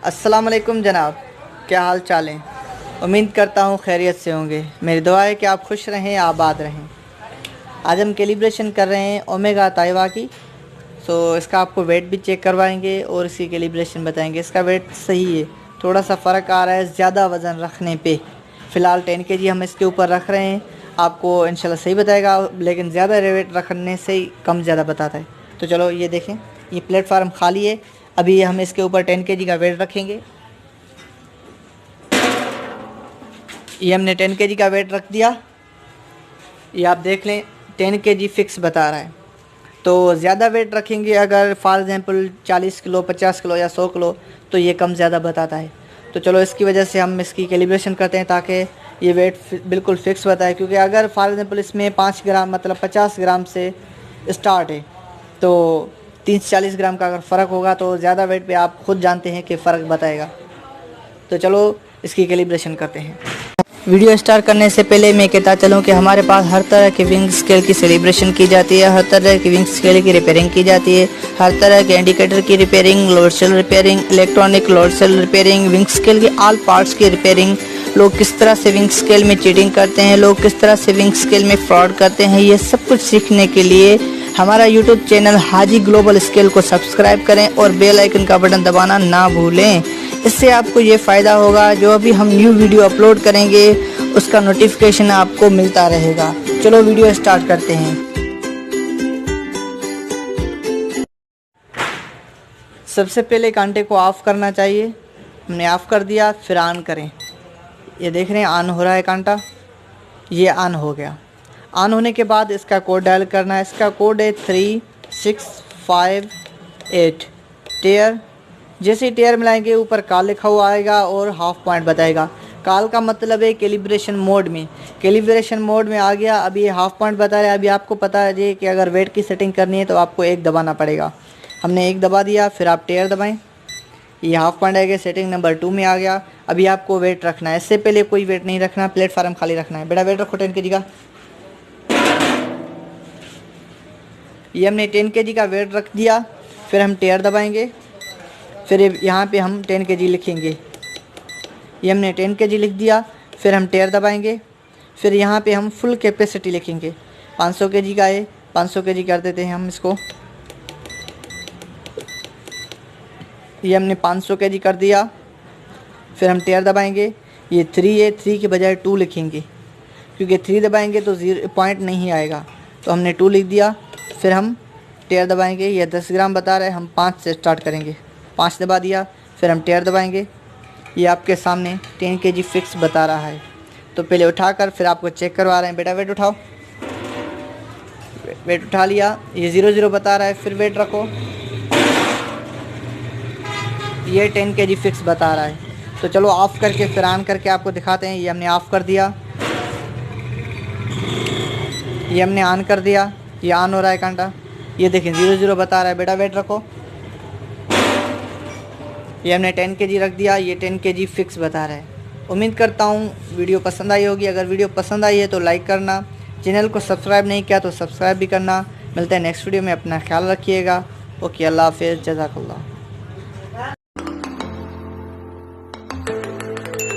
अस्सलाम वालेकुम जनाब, क्या हाल चाल है। उम्मीद करता हूँ खैरियत से होंगे। मेरी दुआ है कि आप खुश रहें, आबाद रहें। आज हम कैलिब्रेशन कर रहे हैं ओमेगा ताइवा की। इसका आपको वेट भी चेक करवाएंगे और इसकी कैलिब्रेशन बताएंगे। इसका वेट सही है, थोड़ा सा फ़र्क आ रहा है ज़्यादा वज़न रखने पे। फ़िलहाल 10 kg हम इसके ऊपर रख रहे हैं। आपको इंशाल्लाह सही बताएगा, लेकिन ज़्यादा वेट रखने से ही कम ज़्यादा बताता है। तो चलो ये देखें, ये प्लेटफार्म खाली है। अभी हम इसके ऊपर 10 kg का वेट रखेंगे। ये हमने 10 kg का वेट रख दिया। ये आप देख लें 10 kg फ़िक्स बता रहा है। तो ज़्यादा वेट रखेंगे अगर फॉर एग्ज़ाम्पल 40 किलो, 50 किलो या 100 किलो, तो ये कम ज़्यादा बताता है। तो चलो इसकी वजह से हम इसकी कैलिब्रेशन करते हैं ताकि ये वेट बिल्कुल फ़िक्स बताए। क्योंकि अगर फॉर एग्ज़ाम्पल इसमें 5 ग्राम मतलब 50 ग्राम से स्टार्ट है, तो 30-40 ग्राम का अगर फ़र्क होगा तो ज़्यादा वेट पे आप ख़ुद जानते हैं कि फ़र्क बताएगा। तो चलो इसकी कैलिब्रेशन करते हैं। वीडियो स्टार्ट करने से पहले मैं कहता चलूँ कि हमारे पास हर तरह के विंग स्केल की सेलिब्रेशन की जाती है, हर तरह की विंग स्केल की रिपेयरिंग की जाती है, हर तरह के इंडिकेटर की repairing, load cell repairing, electronic load cell repairing, weighing scale की ऑल पार्ट्स की रिपेयरिंग। लोग किस तरह से विंग स्केल में चीटिंग करते हैं, लोग किस तरह से विंग स्केल में फ्रॉड करते हैं, ये सब कुछ सीखने के लिए हमारा यूट्यूब चैनल हाजी ग्लोबल स्केल को सब्सक्राइब करें और बेल आइकन का बटन दबाना ना भूलें। इससे आपको ये फ़ायदा होगा, जो अभी हम न्यू वीडियो अपलोड करेंगे उसका नोटिफिकेशन आपको मिलता रहेगा। चलो वीडियो स्टार्ट करते हैं। सबसे पहले कांटे को ऑफ़ करना चाहिए। हमने ऑफ़ कर दिया, फिर ऑन करें। ये देख रहे हैं ऑन हो रहा है कांटा, ये ऑन हो गया। ऑन होने के बाद इसका कोड डायल करना है। इसका कोड है 3658 टेयर। जैसे ही टेयर मिलाएंगे ऊपर कॉल लिखा हुआ आएगा और हाफ पॉइंट बताएगा। कॉल का मतलब है कैलिब्रेशन मोड में। कैलिब्रेशन मोड में आ गया। अभी ये हाफ पॉइंट बता रहा है। अभी आपको पता है कि अगर वेट की सेटिंग करनी है तो आपको एक दबाना पड़ेगा। हमने एक दबा दिया, फिर आप टेयर दबाएं। ये हाफ पॉइंट आएगा, सेटिंग नंबर 2 में आ गया। अभी आपको वेट रखना है, इससे पहले कोई वेट नहीं रखना, प्लेटफार्म खाली रखना है। बेटा वेट रखो 10 kg का। ये हमने 10 kg का वेट रख दिया। फिर हम टेयर दबाएंगे। फिर यहाँ पे हम 10 kg लिखेंगे। ये हमने 10 kg लिख दिया। फिर हम टेयर दबाएंगे। फिर यहाँ पे हम फुल कैपेसिटी लिखेंगे। 500 kg का है, 500 kg कर देते हैं हम इसको। ये हमने 500 kg कर दिया। फिर हम टेयर दबाएंगे। ये 3 है, 3 के बजाय 2 लिखेंगे, क्योंकि 3 दबाएंगे तो 0 पॉइंट नहीं आएगा। तो हमने 2 लिख दिया। फिर हम टेयर दबाएंगे। ये 10 ग्राम बता रहे हैं, हम 5 से स्टार्ट करेंगे। 5 दबा दिया। फिर हम टेयर दबाएंगे। ये आपके सामने 10 kg फिक्स बता रहा है। तो पहले उठाकर फिर आपको चेक करवा रहे हैं। बेटा वेट उठाओ। वेट उठा लिया। ये 0-0 बता रहा है। फिर वेट रखो। ये 10 kg फिक्स बता रहा है। तो चलो ऑफ़ करके फिर ऑन करके आपको दिखाते हैं। ये हमने ऑफ़ कर दिया, ये हमने ऑन कर दिया। ये ऑन हो रहा है कांटा। ये देखें 0-0 बता रहा है। बेटा वेट रखो। ये हमने 10 kg रख दिया। ये 10 kg फिक्स बता रहा है। उम्मीद करता हूँ वीडियो पसंद आई होगी। अगर वीडियो पसंद आई है तो लाइक करना, चैनल को सब्सक्राइब नहीं किया तो सब्सक्राइब भी करना। मिलते हैं नेक्स्ट वीडियो में। अपना ख्याल रखिएगा। ओके, अल्लाह हाफ़िज़, जज़ाकल्लाह।